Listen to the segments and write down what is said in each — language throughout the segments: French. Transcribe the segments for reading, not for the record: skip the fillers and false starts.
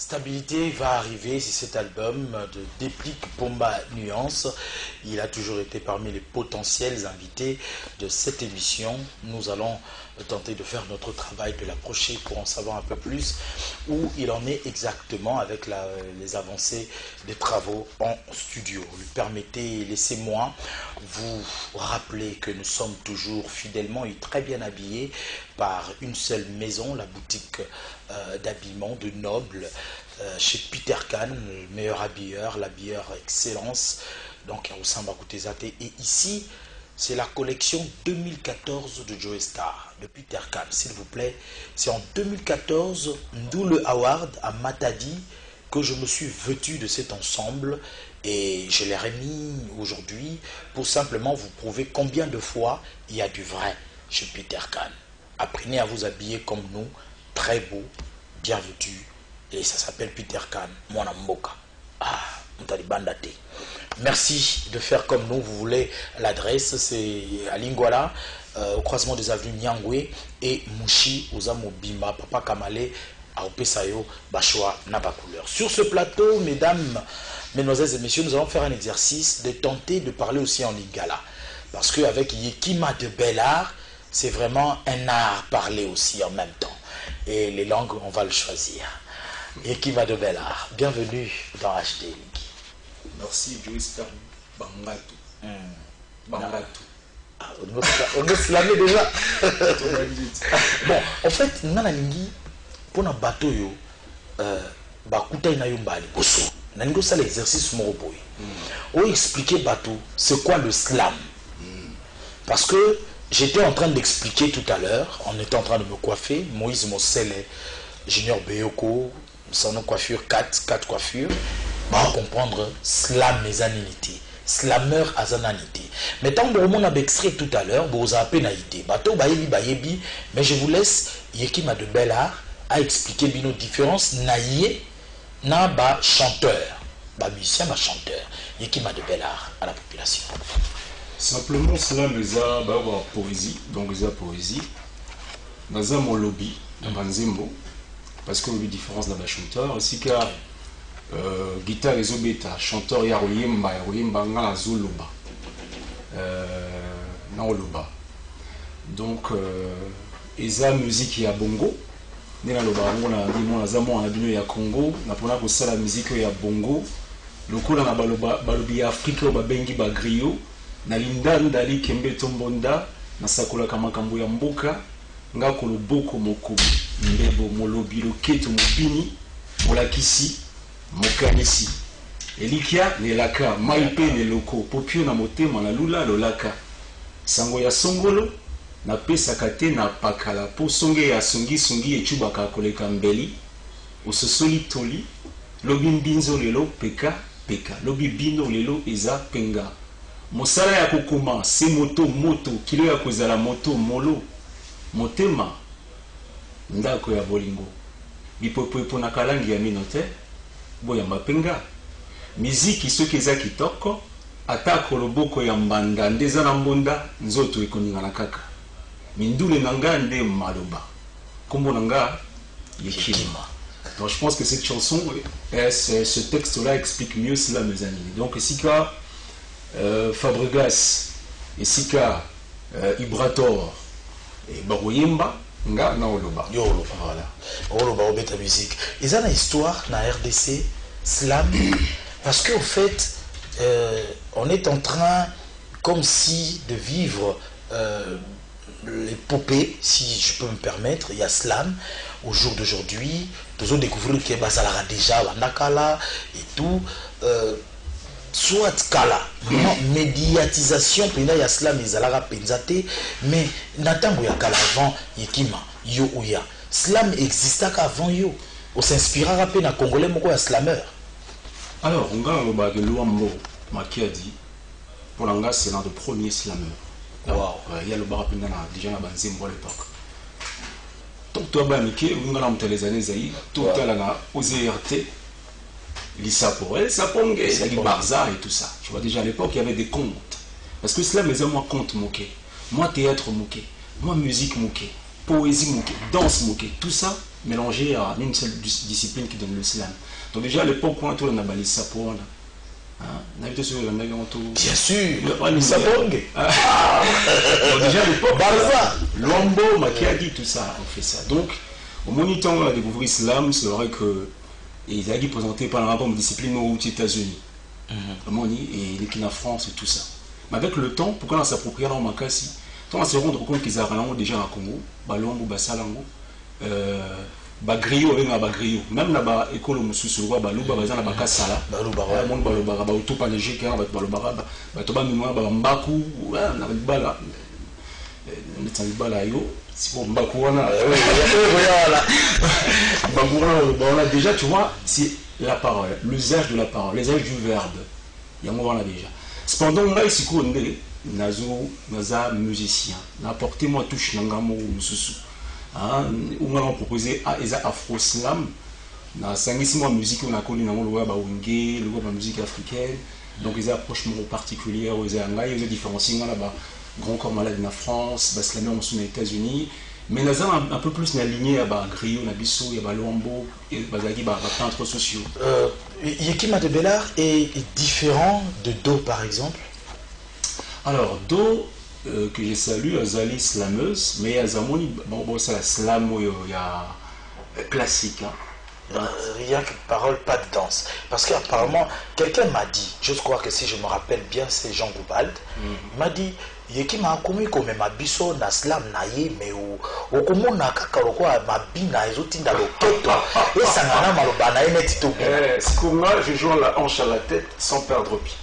Stabilité va arriver si cet album de Déplique Pomba Nuance. Il a toujours été parmi les potentiels invités de cette émission. Nous allons tenter de faire notre travail, de l'approcher pour en savoir un peu plus où il en est exactement avec les avancées des travaux en studio. Lui permettez, laissez-moi vous rappeler que nous sommes toujours fidèlement et très bien habillés par une seule maison, la boutique d'habillement de Noble, chez Peter Khan, le meilleur habilleur, l'habilleur excellence, donc à Osamba Koutezate. Et ici, c'est la collection 2014 de Joe Star, de Peter Khan, s'il vous plaît. C'est en 2014, d'où le Award à Matadi, que je me suis vêtu de cet ensemble et je l'ai remis aujourd'hui pour simplement vous prouver combien de fois il y a du vrai chez Peter Khan. Apprenez à vous habiller comme nous, très beau, bien vêtu, et ça s'appelle Peter Khan, Mwana Mboka. Ah, Mtalibandate. Merci de faire comme nous, vous voulez l'adresse, c'est à Lingwala, au croisement des avenues Nyangwe et Mouchi, aux Bimba, Papa Kamale, à Opesayo, Bachwa, Nabakouleur. Sur ce plateau, mesdames, mesdemoiselles et messieurs, nous allons faire un exercice de tenter de parler aussi en lingala. Parce qu'avec Yekima de Bellard, c'est vraiment un art parler aussi en même temps. Et les langues, on va le choisir. Yekima de Bellard, bienvenue dans HD. Merci, Joe Star Bangatu. Bangatu. On a slamé déjà. Bon, en fait, nous avons pour un bateau, bakuta ina yombali boso. Nango ça l'exercice moroboy. On expliquer bateau, c'est quoi le slam? Parce que j'étais en train d'expliquer tout à l'heure, on était en train de me coiffer, Moïse Mossele, Junior Beyoko, son coiffure 4 coiffures, on va comprendre slam mésanité, slammer azananité. Mais tant que on a extrait tout à l'heure, vous avez pénalité. Bateau bayebi, mais je vous laisse Yekima de Bellard à expliquer nos différences naïe na ba chanteur, ba musicien, ba chanteur. Yekima de Bellard à la population. Simplement, cela nous a poésie, donc nous a poésie. Nous avons mon lobby, Banzembo, parce que la différence dans le chanteur, aussi que guitare et zobeta, chanteur yaroyemba nga zoloba, na oloba. Donc, eza musique ya bongo. Nena loba ngo na bimo na zamo na bino ya Congo, na pona ko sala musique ya bongo. Lokola na balobi ya Afrique ba bengi ba griot. Na lindanda li kembe tombonda na sakola kama kambo ya mboka nga ko loboko moko ndebo molobi loketo mobini molakisi mokanisi elikia ne laka maipe ne loko popio na motema na lula lolaka sango ya songolo na pesa kate na pakala po songe ya songi echubaka koleka mbeli ososoli toli lobi mbinzo lelo peka lobi bino lelo eza penga mosala ya kokoma se moto kilo ya kozala moto molo motema ndako ya bolingo bipopo na kalangi ya minote boya mapenga miziki soki eza kitoko atako loboko ya mbanda ndeza na mbonda nzoto ekoningana kaka mindule nanga nde maloba kombo nanga Yekima. Donc je pense que cette chanson, ce texte-là explique mieux cela, mes amis. Donc Sika Fabregas, et Sika Ibrator et Baroyemba, nga na oloba. Yo oloba, voilà. Oloba obeta musique. Et ça, la histoire na RDC, slam, parce qu'au fait, on est en train, comme si, de vivre l'épopée, si je peux me permettre. Il y a slam au jour d'aujourd'hui. Nous avons découvert que Basalara déjà, Nakala et tout. Soit Kala, médiatisation, il y a slam, il y a penzate, mais n'attendons pas Kala avant Yekima, yo ouya. Slam existait qu'avant yo. On s'inspira à peine à Congolais, mais quoi, slammer. Alors, on a le bag de Luambo, Makiadi, pour l'anga, c'est l'un des premiers slammers. Wow. Il y a le bar déjà à Banzembo à l'époque. Tout toi, Miké, on a les années Zaï, tout à l'anga, aux ERT, l'Issapo, Sapongue, les Barza et tout ça. Tu vois, déjà à l'époque, il y avait des contes. Parce que cela, mais moi, conte moqué, moi, théâtre moqué, moi, musique moqué. poésie moquée, danse moquée, tout ça mélangé à une seule discipline qui donne le slam. Donc déjà à l'époque, quand on a balayé ça pour on bien sûr, Sabong. Déjà à l'époque, Luambo, Makiadi, tout ça, on fait ça. Donc, au moniteur, on a découvert l'islam, c'est vrai que il a été présenté par la discipline aux États-Unis. Et l'équipe en France et tout ça. Mais avec le temps, pourquoi on s'approprie dans Makassi, on se rend compte qu'ils ont déjà à Congo, Balongo, Basalango, Bagrio, Bagrio, même là-bas, école Moussousou, Balouba, Bazan, Bakasala, Balouba, Balouba, tout par les Géka, Balouba, Batoba, Mbaku, Bala, c'est bon, Mbakouana, déjà, tu vois, c'est la parole, l'usage de la parole, l'usage du verbe. Il y a un moment là déjà. Cependant, moi, ici, naza musicien. Apportez-moi touche Nangamo ou Moussoussou. On m'a proposé Afro-Slam. Na sangisimo musique, on a connu le web à Wingé, le web à musique africaine. Donc, ils ont approche particulière, ils ont différencié là-bas. Grand corps malade en France, Baslamé en aux États-Unis. Mais nous avons un peu plus aligné à Griot, Nabisso, à Luambo, et Bazagi, peintres sociaux. Yekima de Bellard est différent de Do par exemple. Alors, Do, que je salue, Azali slameuse, mais Azamoni, bon, c'est la slam, il y a classique. Rien que parole, pas de danse. Parce qu'apparemment, quelqu'un m'a dit, je crois que si je me rappelle bien, c'est Jean Goubald, il m'a dit, Yeki m'a commis comme ma biso na slam na ye mais au comment na kakaroko ma bina ezotinda loketo et sangana maloba na net to bien. C'est comme moi je joue la hanche à la tête sans perdre pied.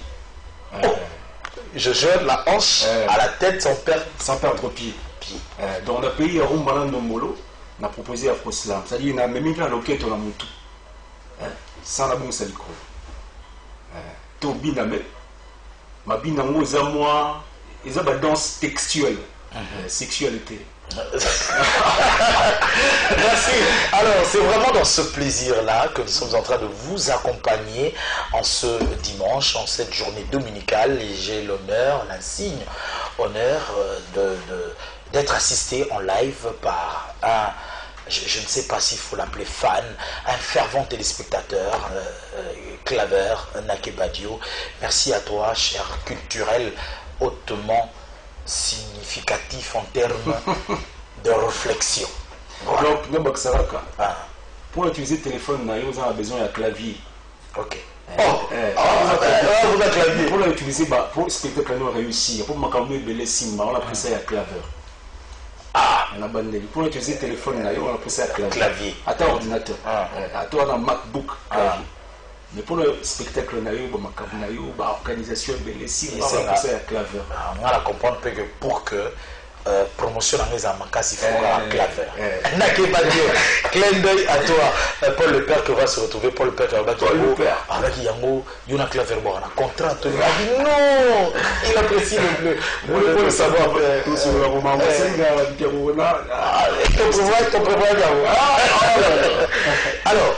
Je joue la hanche à la tête sans perdre pied. Dans le pays Rumbala Ndombolo, on a proposé Afro Slam. C'est-à-dire qu'on a même la loketo na mutu. Sans la bonne saliko. To bina me ma bina ngo za moi. Ils ont une danse textuelle, sexualité. Merci. Alors, c'est vraiment dans ce plaisir-là que nous sommes en train de vous accompagner en ce dimanche, en cette journée dominicale. Et j'ai l'honneur, l'insigne honneur d'être assisté en live par un, je ne sais pas s'il faut l'appeler fan, un fervent téléspectateur, Claver, Nakebadio. Merci à toi, cher culturel, hautement significatif en termes de réflexion. Voilà. Pour utiliser le téléphone, vous avez besoin d'un clavier. Ok. Vous avez clavier. Pour l'utiliser, pour le spectacle réussir, pour m'accorder le signe, on a pris ça à claver. Pour utiliser le téléphone, on a pris ça à clavier. À ton ordinateur. À toi, un MacBook. Mais pour le spectacle, l'organisation de l'essai, on a passé à claver. On va comprendre que pour que promotion en les amakasi, il faut un claver. Clin d'œil à toi, Paul le Père qui va se retrouver. Paul le Père qui va battre le Père. Avec Yango, il y a un claver, bon, on a contrat. Il a dit non, il apprécie le bleu. Vous le savoir. Tout sur le roman, alors,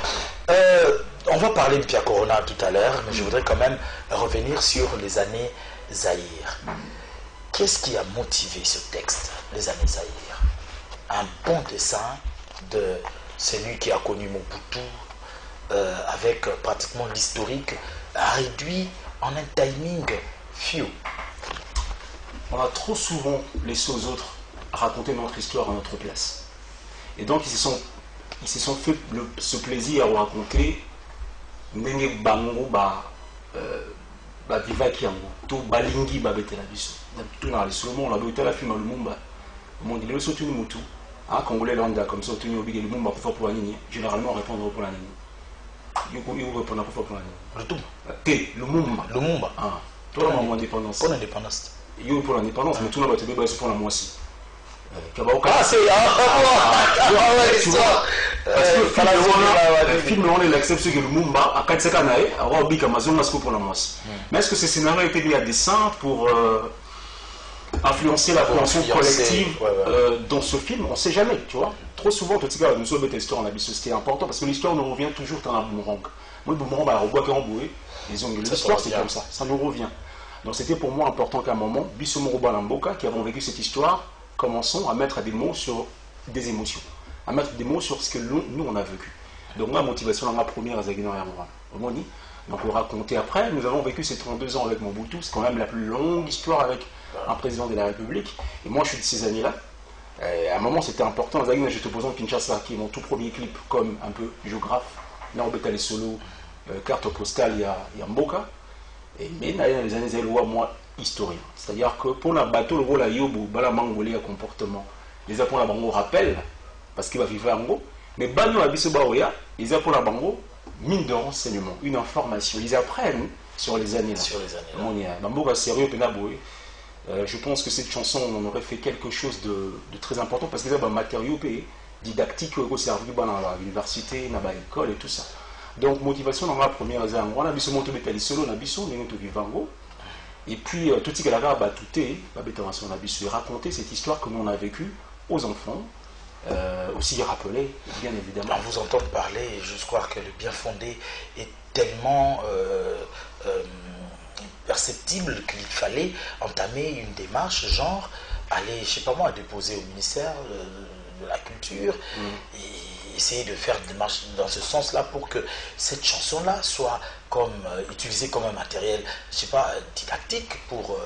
on va parler de Pia Corona tout à l'heure, mais je voudrais quand même revenir sur les années Zaïre. Qu'est-ce qui a motivé ce texte, les années Zaïre? Un bon dessin de celui qui a connu Mobutu, avec pratiquement l'historique, réduit en un timing few. On a trop souvent laissé aux autres raconter notre histoire à notre place. Et donc ils se sont fait ce plaisir à raconter ndenge bango vivaki yango to balingi babetela biso tout na lisolo la botela film Lumumba mon dit le sotu mutu congolais landa comme ça tenu obligé Lumumba pour pour nini généralement répondre pour la nini il répondre pour la nini Lumumba toi la indépendance pour l'indépendance pour l'indépendance mais tout le monde va te débattre pour la moi aussi. C'est le film on l'accepte que Lumumba a 4 ans à Robik Amazon pour la moisse. Mais est-ce que ce scénario a été mis à dessein pour influencer la compréhension collective dans ce film? On ne sait jamais, tu vois. Trop souvent, tout cas, nous sommes l'histoire en abysse, c'était important parce que l'histoire nous revient toujours dans un boomerang. Moi, le boomerang, on voit qu'on bouée. L'histoire, c'est comme ça, ça nous revient. Donc c'était pour moi important qu'à un moment, Bissomoro Balamboka, qui avons vécu cette histoire, commençons à mettre des mots sur des émotions, à mettre des mots sur ce que nous on a vécu. Donc ma motivation dans ma première à Zagino et donc on racontait après, nous avons vécu ces 32 ans avec Mobutu, c'est quand même la plus longue histoire avec un président de la République. Et moi je suis de ces années-là. À un moment c'était important, Zagino, je te présente Kinshasa, qui est mon tout premier clip comme un peu géographe. Là on peut aller solo, carte postale, il y a Mboka. Et mais dans les années Zéloa, moi, historien. C'est-à-dire que pour la bateau, le rôle à Yobo, la mangolé à comportement. Les apôts la bango rappellent, parce qu'il va vivre en gros. Mais Bano Abisso Baoya, les apôts la bango, mine de renseignement, une information. Ils apprennent sur les années. Sur les années. Bambo sérieux, je pense que cette chanson, on aurait fait quelque chose de très important parce qu'ils ont un matériau didactique qui est servi dans l'université, dans l'école et tout ça. Donc, motivation dans ma première année, on a vu ce monto bétali solo, on a vu son vivango. Et puis, tout ce qu'il a batouté, on a vu raconter cette histoire que nous on a vécue aux enfants, aussi rappeler, bien évidemment. On vous entend parler, et je crois que le bien fondé est tellement perceptible qu'il fallait entamer une démarche, genre aller, je sais pas moi, déposer au ministère de la Culture et essayer de faire des démarches dans ce sens-là pour que cette chanson-là soit comme, utilisée comme un matériel, je sais pas, didactique pour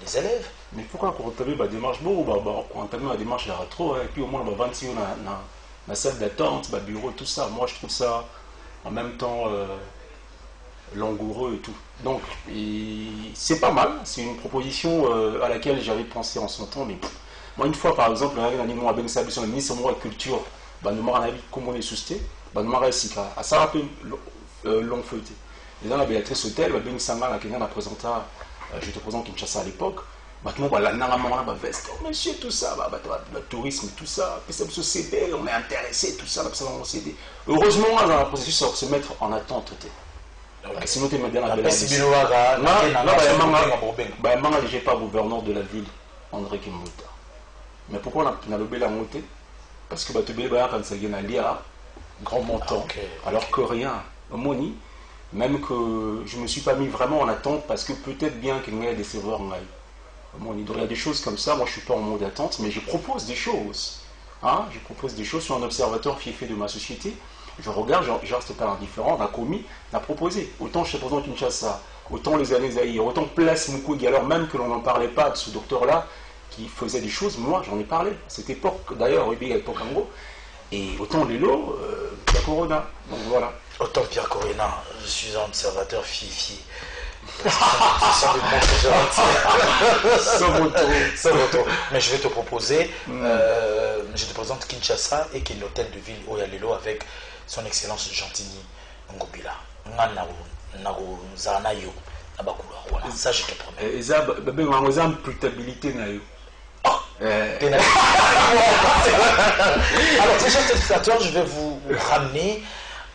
les élèves. Mais pourquoi on entame la démarche, on entame la démarche là trop, et puis au moins on va vendre la salle d'attente, le bureau, tout ça. Moi je trouve ça en même temps langoureux et tout. Donc c'est pas mal, c'est une proposition à laquelle j'avais pensé en son temps, mais moi une fois par exemple, on a un ministre de la Culture, nous avons comme on est susté, nous avons réussi à ça un peu long feuilleté. Et dans la Béatrice Hôtel, Ben Sanga, la présenté, je te présente Kinshasa à l'époque, maintenant, monsieur, tout ça, le tourisme, tout ça, on est intéressé, tout ça, heureusement, on a un processus de se mettre en attente. Sinon, tu es maintenant la belle je n'ai pas gouverneur de la ville, André Kimouta. Mais pourquoi on a le bel monté? Parce que tu as un grand montant, alors que rien, Moni, même que je ne me suis pas mis vraiment en attente parce que peut-être bien qu'il y ait des serveurs en live. Il y a des choses comme ça, moi je ne suis pas en mode attente, mais je propose des choses. Hein? Je propose des choses sur un observateur fiefé de ma société. Je regarde, je reste pas indifférent, on a commis, on a proposé. Autant je te présente Kinshasa, autant les années Zaïre, autant Place Mukwege, alors même que l'on n'en parlait pas de ce docteur-là qui faisait des choses, moi j'en ai parlé. À cette époque, d'ailleurs, à l'époque en gros, et autant Lélo, Pierre Corona. Donc voilà. Autant Pierre Corona, je suis un observateur fifi. Sans retour. Mais je vais te proposer, je te présente Kinshasa et qui est l'hôtel de ville Oyalelo avec son excellence Gentini Ngobila. Voilà, ça je te promets. Et ça, une imputabilité. Alors, très chers téléspectateurs, je vais vous ramener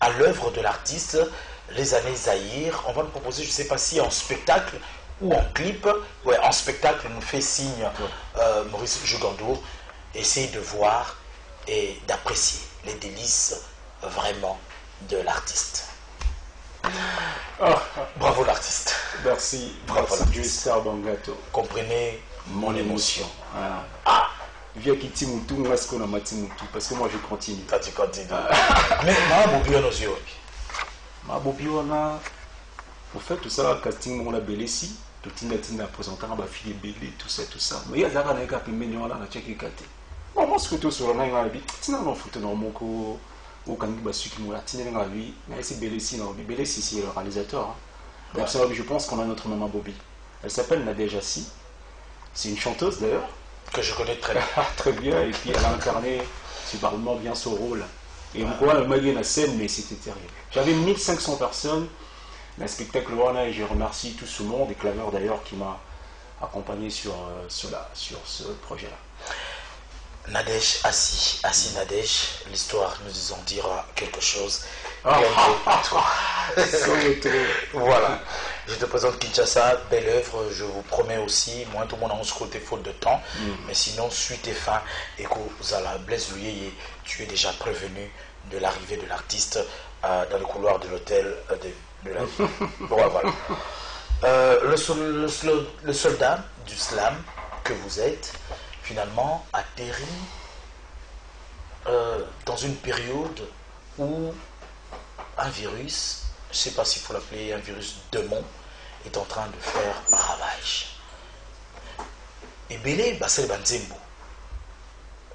à l'œuvre de l'artiste, les années Zaïre. On va nous proposer, je ne sais pas si en spectacle ou en clip. Ouais, en spectacle, nous fait signe Maurice Jugandour. Essayez de voir et d'apprécier les délices vraiment de l'artiste. Bravo l'artiste. Merci. Bravo l'artiste. Comprenez mon émotion. Viens quitter mon tour, parce que moi je continue. Tu continues. Mais ma nos yeux. Ma bobiona, au fait, tout ça, casting, on a Bélési, tout le monde présentant, ma fille Bélé, tout ça. Mais il y a des gens qui ont été là, na tchèque kate. Moi, ce que tu sur la vie, tu n'as pas foutu dans mon co, au Kangi Basuki, moi, tu n'as pas vu, mais c'est Bélési, non, Bélési, c'est le réalisateur. Je pense qu'on a notre maman Bobby. Elle s'appelle Nadège Assi. C'est une chanteuse d'ailleurs. Que je connais très bien. Très bien, et puis elle a incarné superbement bien son rôle. Et on voit le maillot de la scène, mais c'était terrible. J'avais 1500 personnes, le spectacle et je remercie tout ce monde, et Claveur d'ailleurs qui m'a accompagné sur ce projet-là. Nadège Assi Nadège, l'histoire nous en dira quelque chose. Voilà. Je te présente Kinshasa, belle œuvre, je vous promets aussi, moi tout le monde a ce côté faute de temps, mais sinon suite et fin, et que vous allez Blaise Louyer, tu es déjà prévenu de l'arrivée de l'artiste dans le couloir de l'hôtel de la ville. Voilà. Le soldat du slam que vous êtes, finalement, atterrit dans une période où un virus, je ne sais pas s'il faut l'appeler un virus démon, est en train de faire ravage. Et belé, c'est le banzembo.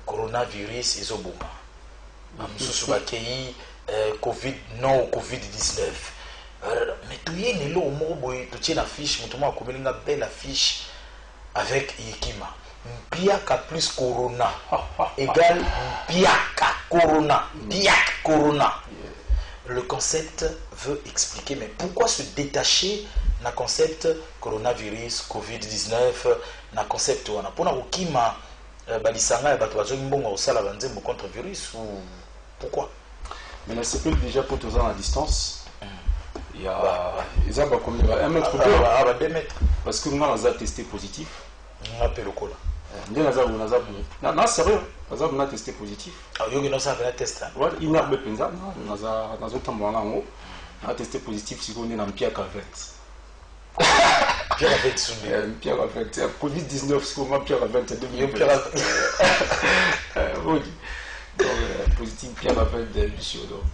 Coronavirus et zoboma. Covid, non Covid-19. Mais tu y es là au mot, tu tiens l'affiche, tu as une belle affiche avec Yekima. Mpiaka plus Corona égale Mpiaka Corona. Mpiaka Corona. Le concept veut expliquer, mais pourquoi se détacher na concept coronavirus, Covid-19, na concept wana pona okima balisanga bato bazoki mbongo osala banzembo contre virus ou pourquoi? Mais la CPL déjà pour 2 ans à distance. Il y a les arbres comme 1 mètre 2 mètres. Parce que nous on a testé positif. On appelle le cola. Non, sérieux, on a testé positif. Il n'a pas testé positif si on est dans le Pierre Cavette. Pierre Cavette, Covid-19, si on a Pierre Cavette, positif Pierre Cavette de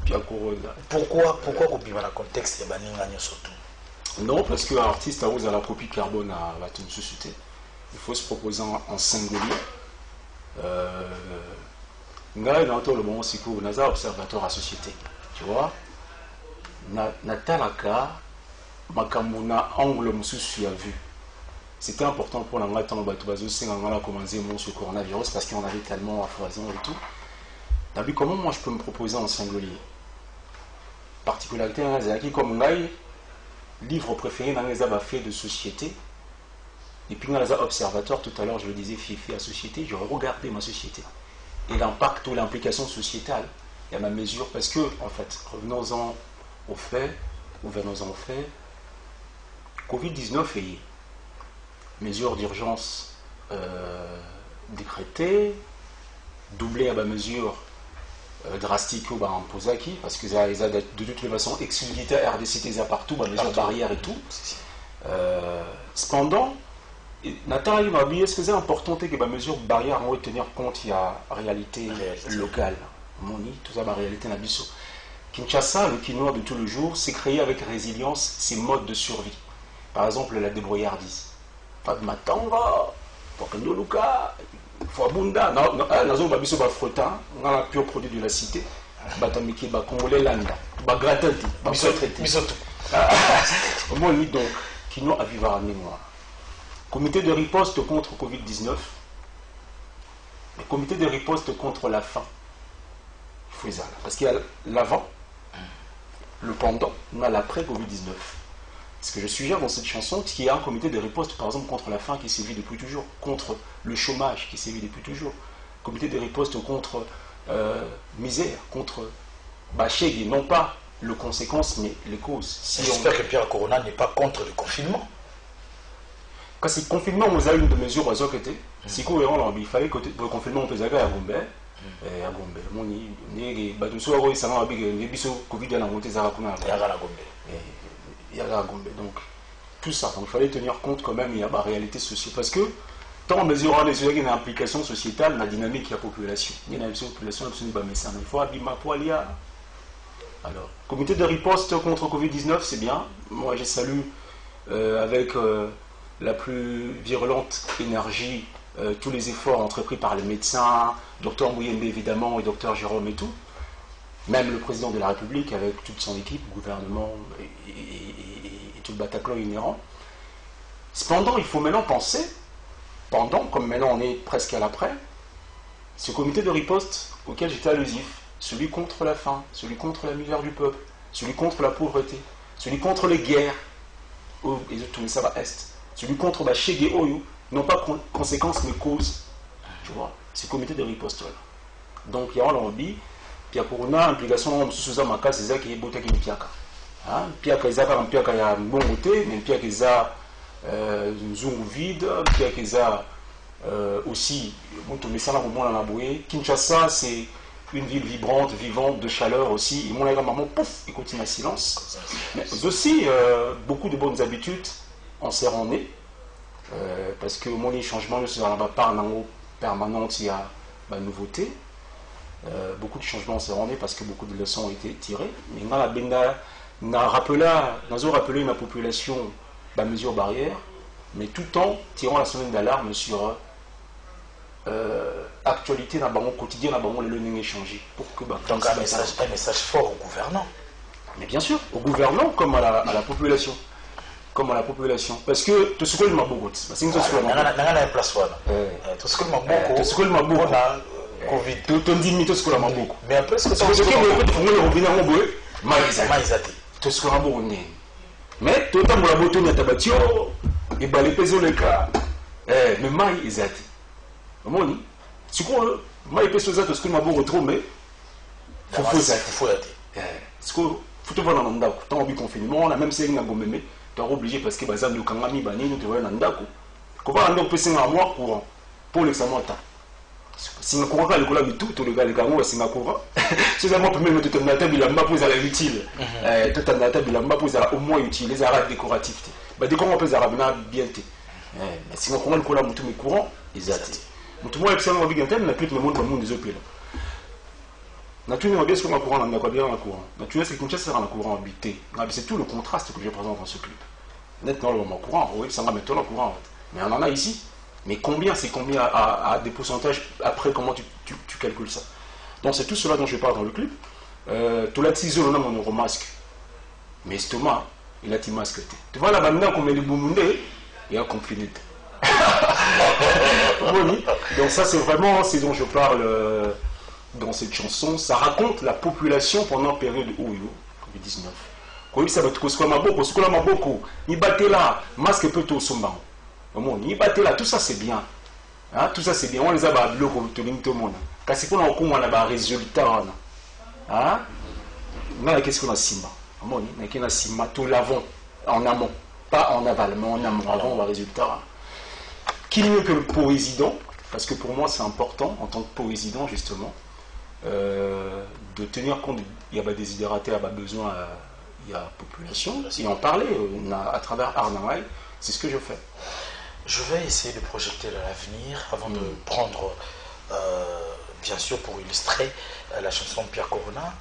Pierre Corona. Pourquoi on vit dans le contexte de Baningani surtout? Non, parce qu'un artiste a la copie carbone à une société. Il faut se proposer en singulier. Nga dans le moment c'est qu'on a un observateur à société. Tu vois, Natalaka, Makamuna, angle mususu a vu. C'était important pour la temps Batubazo, c'est on a commencé sur le coronavirus parce qu'on avait tellement à foison et tout. T'as vu comment moi je peux me proposer en singulier? Particularité, c'est comme Ngai, livre préféré dans les faits de société. Et puis dans les observateurs, tout à l'heure je le disais, Fifi à société, j'aurais regardé ma société. Et l'impact ou l'implication sociétale, il y a ma mesure, parce que, en fait, revenons-en aux faits, Covid-19 est mesure d'urgence décrétée, doublée à ma mesure drastique ou en posaki, parce que ça de toutes les façons exclusivité RDC partout, mesure barrière et tout. Cependant, Nathalie m'a dit, est-ce que c'est important que les mesures barrières vont tenir compte de la réalité locale? Moni, tout ça, la réalité nabiso. Kinshasa, le quinoa de tous les jours, c'est créé avec résilience ses modes de survie. Par exemple, la débrouillardise. Fatmatanga, Fakandoluka, Fabunda, Nazo Babiso Bafrota, on a la pure produit de la cité. Batamiki, Congolais Landa, Bagratati, Bisoto. Moni, donc, quinoa à vivre à mémoire. Comité de riposte contre Covid-19, le comité de riposte contre la faim. Il faut ça, parce qu'il y a l'avant, le pendant, on a l'après-Covid-19. Ce que je suggère dans cette chanson, c'est qu'il y a un comité de riposte, par exemple, contre la faim qui sévit depuis toujours, contre le chômage qui sévit depuis toujours, comité de riposte contre misère, contre Bachegui, non pas les conséquences, mais les causes. J'espère que Pierre Corona n'est pas contre le confinement. Quand c'est confinement, on a une de mesures à ce côté. Si il fallait que le confinement on peut aller à Gombe. À Gombe. Mon ni bateau ça va avec les bisous Covid à la montée à Gombe. Donc tout ça, donc il fallait tenir compte quand même il y a la réalité sociale parce que tant en mesurant les une implication sociétale, la dynamique de la population. Il y a une population absolument mais ça il faut abîmer pour aller à. Alors, comité de riposte contre Covid-19, c'est bien. Moi, je salue avec la plus virulente énergie tous les efforts entrepris par les médecins, Dr Mouyembe évidemment et Dr Jérôme et tout, même le président de la République avec toute son équipe, gouvernement et tout le Bataclan inhérent. Cependant, il faut maintenant penser, comme maintenant on est presque à l'après, ce comité de riposte auquel j'étais allusif, celui contre la faim, celui contre la misère du peuple, celui contre la pauvreté, celui contre les guerres, et tout ça va est, celui contre Bachegui Oyo, non pas conséquences mais causes. Tu vois, ce comité de riposte là. Donc il y a l'envie, puis pour une implication sous ma cas, c'est ça qui est beauté qui me piaka. Piaka ils ont piaka il y a un bon côté, mais piaka ils ont une zone vide, piaka ils ont aussi mon message là au moins dans la bouée. Kinshasa c'est une ville vibrante, vivante, de chaleur aussi. Et mon maman, pouf, il continue à silence. Mais aussi, beaucoup de bonnes habitudes en serrant nez. Parce que au moins les changements ne sont pas par en permanente, il y a la nouveauté. Beaucoup de changements s'est rendu parce que beaucoup de leçons ont été tirées. Mais on a rappelé la population la mesure barrière, mais tout en tirant la sonnette d'alarme sur l'actualité dans le quotidien, dans le learning échangé. Donc un message fort aux gouvernants. Mais bien sûr, aux gouvernants comme à la population. Comme à la population. Parce que tout ce que je m'en beaucoup. Parce que tout ce que je m'en beaucoup. Covid. Tout ce que je m'en beaucoup. Mais après, ce que je m'en beaucoup. Tout ce que je m'en beaucoup. Mais tout le temps, je m'en beaucoup. Et bien, les pésos, les cas. Mais moi, ils étaient. Moni. Si vous avez fait ça, tout ce que je m'en beaucoup, mais. Il faut être. Parce que. Faut te voir dans le ndako. Tant que confinement, on a même si on a gommé, tu es obligé parce que bazar de kangami bani nous te voyons dans le ndako. Comment on peut signer un mois courant pour l'examen temps. Si on courant le cola tout le gars les gars c'est un courant. Si ça moi peut même te donner la table il a pas pour aller utile. Tout à la table il a pas pour au moins utile les arabes décoratifs. Bah décor on peut arabes bien té. Mais si on courant le cola tout mais courant exact. Tout moi excellent avec un thème n'a plus le monde des opéras. Naturellement, bien sûr, on courant dans le courant. Naturellement, c'est qu'une chose sera dans le courant habité. C'est tout le contraste que je présente dans ce clip. Nettement, le moment courant, oui, ça va mettre le courant. Mais on en a ici. Mais combien, c'est combien à des pourcentages après, comment tu calcules ça? Donc, c'est tout cela dont je parle dans le clip. Tout la tise, on a mon euromasque. Mais estomac, il a masque. Tu vois là, maintenant, qu'on met le boumundé, il y a un confiné. Donc, ça, c'est vraiment ce dont je parle. Dans cette chanson, ça raconte la population pendant la période où Covid-19. Quand ça va te causer beaucoup, ni battre là, masque peut tout somban. Ni battre là, tout ça c'est bien. Hein? Tout ça c'est bien. On les a bloqués tout le monde. Quand c'est qu'on a un résultat, hein? Qu'est-ce qu'on a simba? On a simba tout l'avant en amont, pas en aval, mais en amont. Avant on a résultat. Qui mieux que le président? Parce que pour moi c'est important en tant que président justement. De tenir compte, il y a des désidératés, il y a besoin, il y a population, et en parler à travers Arnamaï, c'est ce que je fais. Je vais essayer de projeter l'avenir avant de prendre, bien sûr, pour illustrer la chanson de Pierre Corona.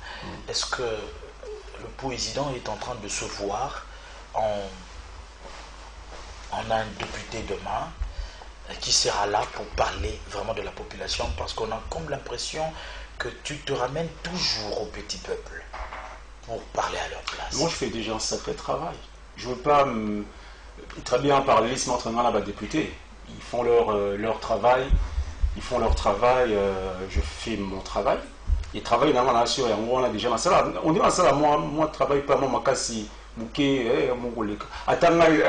Est-ce que le président est en train de se voir en un député demain qui sera là pour parler vraiment de la population, parce qu'on a comme l'impression que tu te ramènes toujours au petit peuple pour parler à leur place. Moi, je fais déjà un sacré travail. Je ne veux pas très bien parler de l'entraînement là-bas députés. Ils font leur travail. Ils font leur travail. Je fais mon travail. Ils travaillent dans la sûr. On a déjà la salle. On dit la salle. Moi, je travaille pas. Moi, je suis bouquet. Attends, mais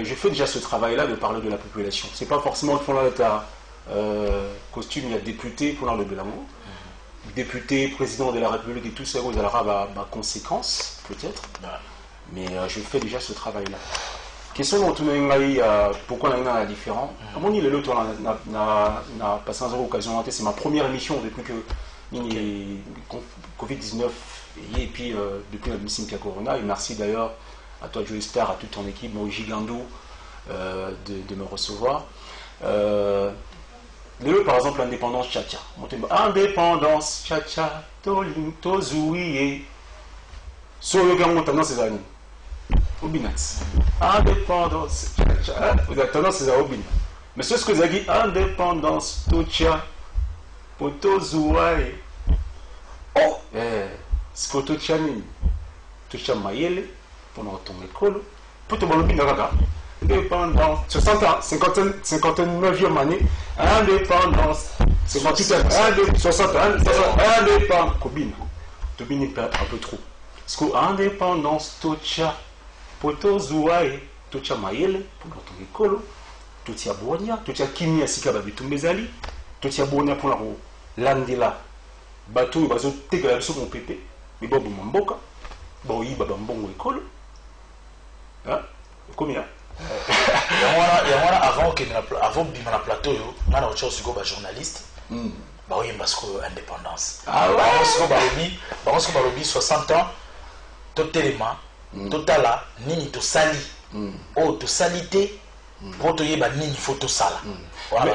je fais déjà ce travail-là de parler de la population. C'est pas forcément qu'il faut là costume, il y a député pour le Bélango, député, président de la République et tout ça, vous allez avoir conséquences peut-être, mais je fais déjà ce travail-là. Question dont pourquoi on a différent. Comme on dit, le on a passé une occasion, c'est ma première émission depuis que Covid-19 et puis depuis la mission Pierre Corona, et merci d'ailleurs à toi Joey Star, à toute ton équipe, moi Gigando, de me recevoir. Par exemple, l'indépendance tcha-tcha. Indépendance tcha-tcha, tozouié. Sur le gang, on a tendance à ces années. Obinats. Indépendance tcha-tcha. Vous avez tendance à Obinats. Mais c'est ce que vous avez dit, indépendance tcha, tozouié. Oh! Ce que tcha ni. Tcha maïele. Pour ton école. Pour te balobi n'a indépendance, 60 ans, 59e année, indépendance, 58 ans, 60 ans, indépendance, Kobine, Tobine est un peu trop. Parce que indépendance, Tocha, Poto Zouae, Tocha Maël, pour ton école, Tocha Bonia, Tocha Kimi Asika Babitum Bezali, Tocha Bonia pour la Landela, Batou, Bazo, Tegal sur mon pépé, mais Bobo Mamboka, Boyi Babambongo école, hein, combien? Avant de la plateau, on a autre chose que journaliste. Oui, parce que l'indépendance. Parce que 60 ans, tout élément, tout là, ni tout sali. Oh, tout salité, Pour te dire, il faut tout ça là. Voilà,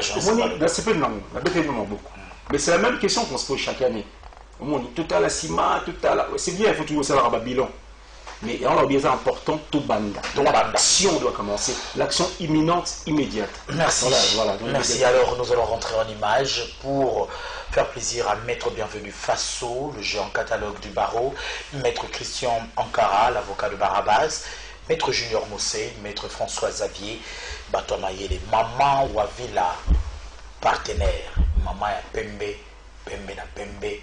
mais c'est la même question qu'on se pose chaque année. Tout à la cima, tout à la. C'est bien, il faut toujours savoir un bilan. Mais on a oublié ça important, tout banda. L'action doit commencer. L'action imminente, immédiate. Merci. Voilà, merci. Alors, nous allons rentrer en image pour faire plaisir à Maître Bienvenu Faso, le géant catalogue du barreau, Maître Christian Ankara, l'avocat de Barabas, Maître Junior Mossé, Maître François Xavier, Batonaye, Maman Wavila, partenaire, Maman ya Pembe, Pembe na Pembe.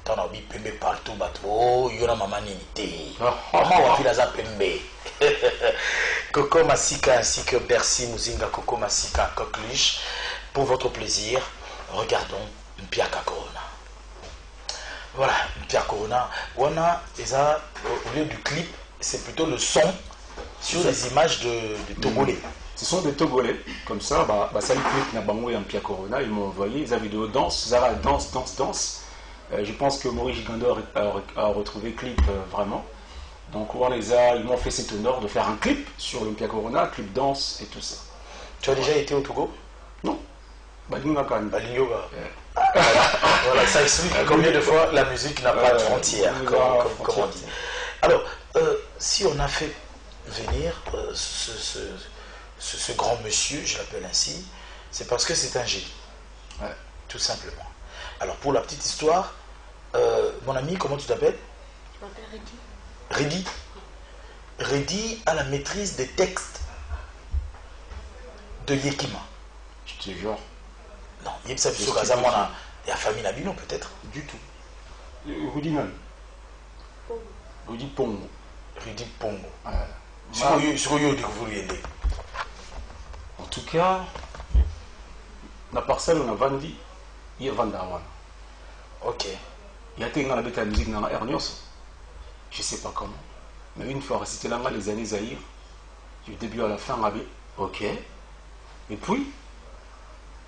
T'en as Pembe partout, oh, il y a maman nité. Maman Wavila za Pembe. Coco Massika ainsi que Bercy Muzinga Coco Massika Coqueluche. Pour votre plaisir, regardons Mpiaka Corona. Voilà, Mpiaka Corona. Wana, au lieu du clip, c'est plutôt le son sur les images de Togolais. Ce sont des Togolais, comme ça, ça les clip n'a bango et Mpiaka Corona, ils m'ont envoyé des vidéos danse, Zara danse. Je pense que Maurice Gandor a retrouvé le clip vraiment. Donc ils m'ont fait cet honneur de faire un clip sur l'Olympia Corona, clip danse et tout ça. Tu as déjà été au Togo? Non. Voilà, ça explique combien de fois la musique n'a pas de frontières, comme on dit. Alors, si on a fait venir ce grand monsieur, je l'appelle ainsi, c'est parce que c'est un génie. Ouais. Tout simplement. Alors, pour la petite histoire, mon ami, comment tu t'appelles? Je m'appelle Reddy. Reddy a la maîtrise des textes de Yekima. Je te jure. Non, il y a la famille Nabino peut-être. Du tout. Rudy même. Rudy Pongo. Rudy Pongo. En tout cas, la parcelle on a vendu, il y a vendu. Ok. Il y a été dans la musique dans la Ernios. Je ne sais pas comment. Mais une fois, c'était là les années Zahir. Du début à la fin, ok. Et puis,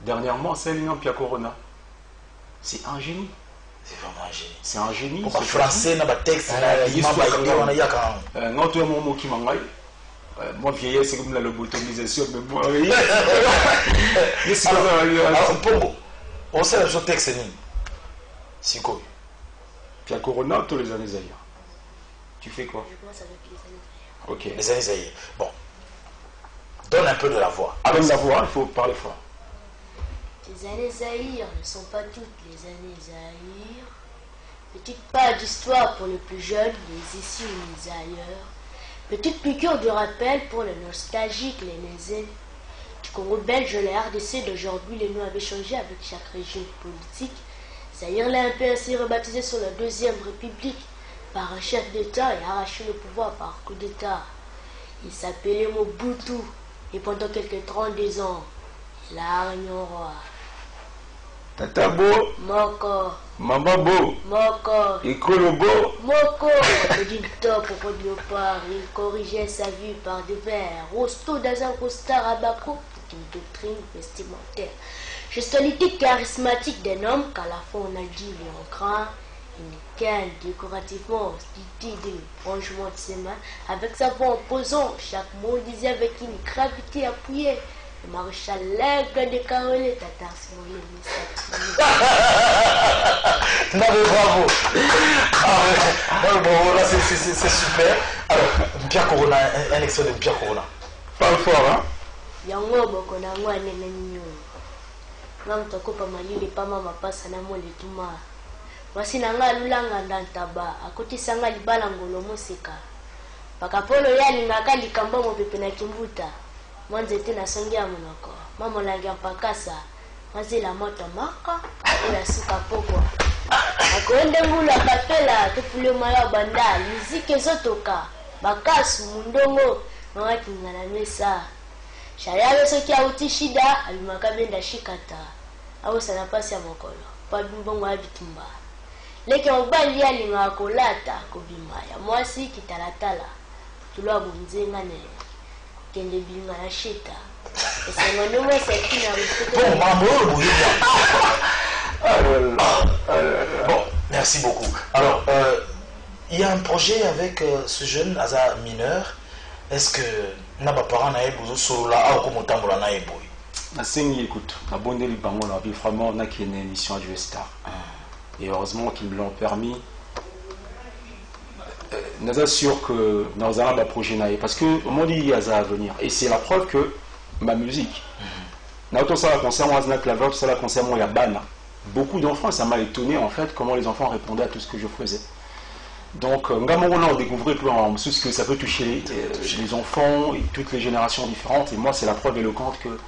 dernièrement, c'est Mpiaka Corona. C'est un génie. C'est vraiment un génie. C'est un génie. Pour français, dans le texte, moi, vieillesse, c'est comme la lobotomisation, mais moi, alors, Pongo, on sait le texte, c'est quoi? Mpiaka Corona, tous les années Zahir. Tu fais quoi? Je commence avec les années Zahir. Ok, les années Zahir. Bon. Donne un peu de la voix. Donne la voix, il faut parler fort. Les années Zahir ne sont pas toutes les années Zahir. Petite page d'histoire pour les plus jeunes, les ici ou les ailleurs. Petite piqûre de rappel pour les nostalgiques, les nésés. Du Congo belge, les RDC d'aujourd'hui, les noms avaient changé avec chaque régime politique. Zahir l'a un peu ainsi rebaptisé sur la Deuxième République par un chef d'État et arraché le pouvoir par coup d'État. Il s'appelait Mobutu et pendant quelques 32 ans, il a régné roi. Tatabo, Moko, Mamabo, Moko, Ikolobo, Moko, dit top au léopard, il corrigeait sa vue par des vers, rosto dans un costard à Bako, une doctrine vestimentaire. Gestualité charismatique d'un homme qu'à la fois on a dit lui en craint, nickel, décorativement, stylé de franchement de ses mains, avec sa voix imposante, chaque mot disait avec une gravité appuyée. Le maréchal l'aigle de Carolé, Tata Simone, non mais bravo. Bon, là c'est super. Alors, Mpiaka Corona, un extrait de Mpiaka Corona. Parle fort, hein? Yango boko na ngwa nene nyo. Ngam takopa malili pa mama pasa na mo letuma. Wasi na nga lulanga ndantaba, akoti sanga libala ngolo mosika. Pakapolo yali ngaka likamba mo pepe na kimbuta. Mwanzete na songi ya monoko. Mama langi mpakasa. Mwazi la moto maka, ila suka poko. Akoende ngula kapela tufule maya banda, muziki zotoka. Bakasu mundongo, mwati ngana mesa. Sharia soki auti shida, alimaka benda shikata. Awo sana pasi ya mokolo. Padumbongo ya bitumba. Leke mobali alinga kolata kobima ya mwasi kitalatala. Tulwa bunzenga ne. Kende binga na shita. Esengo nume sekina rupete. Bon, bravo, bon, merci beaucoup. Alors, il y a un projet avec ce jeune Asa mineur. Est-ce que Na ba parents na ebozo solo la ko motambola na eboy. Na sengi écoute, na bondeli bango na vie vraiment na qui une émission du Star. Et heureusement qu'ils me l'ont permis. Nous sommes sûrs que dans un projet naïf parce que au monde il y a ça à venir et c'est la preuve que ma musique n'autant ça concerne moi la clavier tout ça la concerne moi il y a bana beaucoup d'enfants ça m'a étonné en fait comment les enfants répondaient à tout ce que je faisais donc on a découvert tout ce que ça peut toucher les enfants et toutes les générations différentes et moi c'est la preuve éloquente que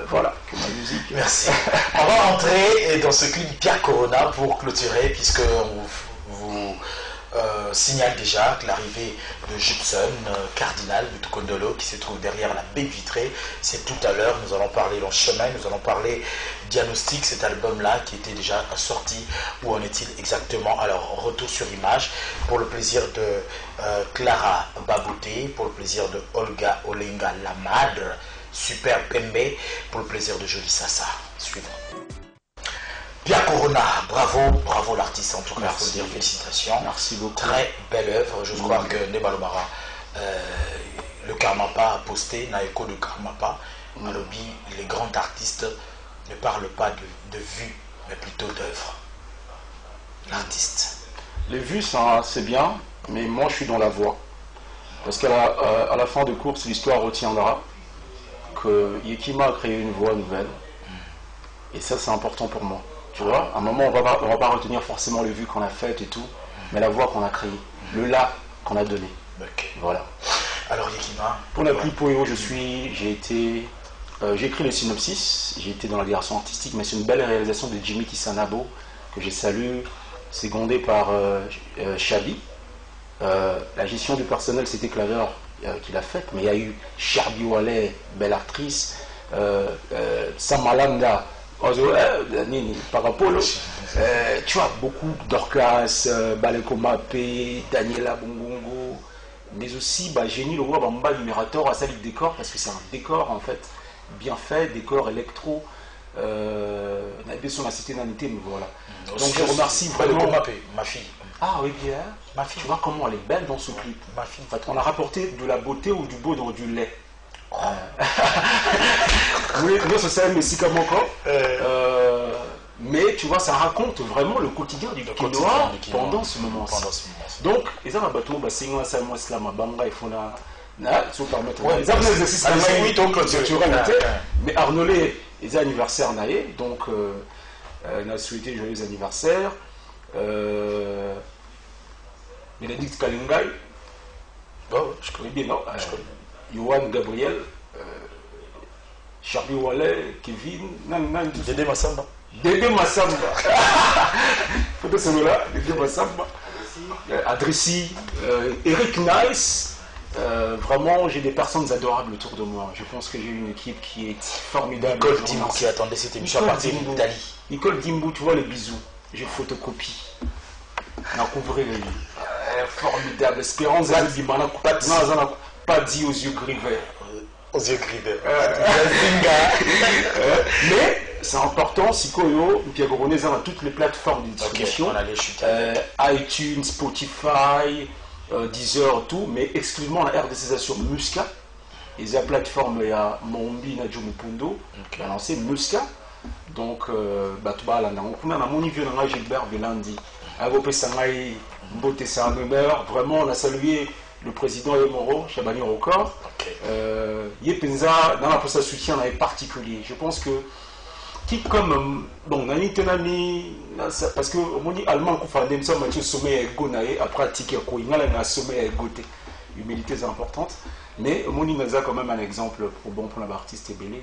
voilà que ma musique merci. On va entrer dans ce clip Pierre Corona pour clôturer puisque vous signale déjà que l'arrivée de Gibson, Cardinal de Tukondolo, qui se trouve derrière la baie vitrée. C'est tout à l'heure, nous allons parler dans le chemin, nous allons parler Diagnostic, cet album-là qui était déjà sorti. Où en est-il exactement? Alors, retour sur image, pour le plaisir de Clara Babouté, pour le plaisir de Olga Olenga Lamadre, Super Pembe, pour le plaisir de Jolie Sassa. Suivant. Pierre Corona, bravo l'artiste en tout cas, il faut dire félicitations. Merci beaucoup. Très belle œuvre, je crois que Nebalobara, le Karmapa a posté, Naeko de Karmapa, Alobi, les grands artistes ne parlent pas de vues, mais plutôt d'œuvres. L'artiste. Les vues, c'est bien, mais moi je suis dans la voix. Parce qu'à la fin de course, l'histoire retiendra que Yekima a créé une voix nouvelle. Et ça, c'est important pour moi. Tu vois, à un moment, on va pas retenir forcément les vues qu'on a faites et tout, mais la voix qu'on a créée, le là qu'on a donné. Okay. Voilà. Alors, Yekima. Pour la clip Poyo, j'ai écrit le synopsis, j'ai été dans la direction artistique, mais c'est une belle réalisation de Jimmy Kisanabo, que j'ai salué, secondé par Chabi. La gestion du personnel, c'était Claver qui l'a faite, mais il y a eu Charbi Wallet, belle actrice, Samalanda. Parapolo, tu vois, beaucoup d'Orcas, Baleko Mapé, Daniela Bongongo, mais aussi Génie le roi Bamba Libérator à ça le décor, parce que c'est un décor en fait bien fait, décor électro. On a bien sur la cité d'anité, mais voilà. Donc je remercie vraiment ma fille. Ah oui, bien. Ma fille. Tu vois comment elle est belle dans ce clip. Ma fille. En fait, on a rapporté de la beauté ou du beau dans du lait. Oui, non, c'est ça, mais si comme encore. Mais tu vois, ça raconte vraiment le quotidien du Quinoa pendant ce moment. Donc, ils ont un bateau, c'est un salmo slam à Banga, il faut se permettre. Ils ont un exercice mais Arnolé, ils ont anniversaire naïe, donc on a souhaité joyeux anniversaire. Bénédicte Kalingai, je connais bien, non? Yohan Gabriel, Charlie Wallet, Kevin, Dédé Massamba. Dédé Massamba. Photo celui-là, Dédé Massamba. Adressi, Eric Nice. Vraiment, j'ai des personnes adorables autour de moi. Je pense que j'ai une équipe qui est formidable. Nicole Dimbou qui attendait cette émission à partir d'Italie. Nicole Dimbou, tu vois les bisous. J'ai photocopie. On a couvert les livres. Formidable. Espérance, pas dit aux yeux grivés. Aux yeux grivés. Mais c'est important, Sikoyo, Pierre Goroné, dans toutes les plateformes de distribution. iTunes, Spotify, Deezer, tout, mais exclusivement la RDC sur Musca. Et la plateforme, il y a Mombi Nadjoumupundo, qui a lancé Musca. Donc, on a mon niveau dans Gilbert Belandi. Agopé Sangaï, Mbote, c'est un honneur. Vraiment, on a salué le président Emoro, Chabani Rokor. Yepenza, dans la poste de soutien particulier. Je pense que, qui comme, bon, Nani Tenani, parce que, on dit allemand, qu'on fait un sommet à Gonae, à pratiquer, il y a un sommet à Goté. Humilité est importante. Mais, on dit quand même un exemple pour l'artiste Ebélé.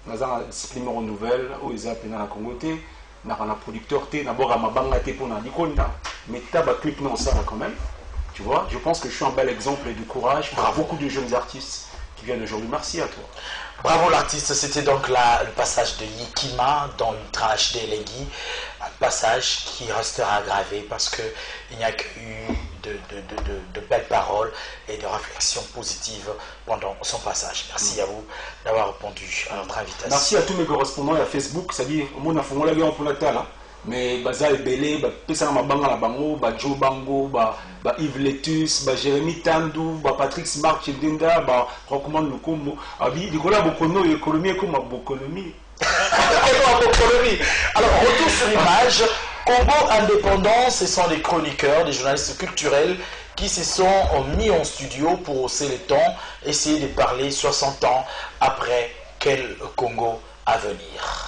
Nous avons un discipline nouvelle, où ils appellent dans la Congoté. Nous avons un producteur, nous avons un bangate pour nous dire, mais tu as un clip quand même. Tu vois, je pense que je suis un bel exemple de courage pour beaucoup de jeunes artistes qui viennent aujourd'hui. Merci à toi. Bravo l'artiste, c'était donc là le passage de Yekima dans Ultra HD Legui, un passage qui restera gravé parce qu'il n'y a qu'eu de belles paroles et de réflexions positives pendant son passage. Merci à vous d'avoir répondu à notre invitation. Merci à tous mes correspondants à Facebook, c'est-à-dire au monde pour la guerre pour la tala. mais baza ebele bapesaka mabanga na bango Joe Bango Yves Letus Jérémy Tandou Patrick Smart Chindinda recommande Lukumbu abi dikola bokono économie comme bokonomie. Alors retour sur image. Congo Indépendant, ce sont des chroniqueurs, des journalistes culturels qui se sont mis en studio pour hausser les tons, essayer de parler 60 ans après quel Congo à venir.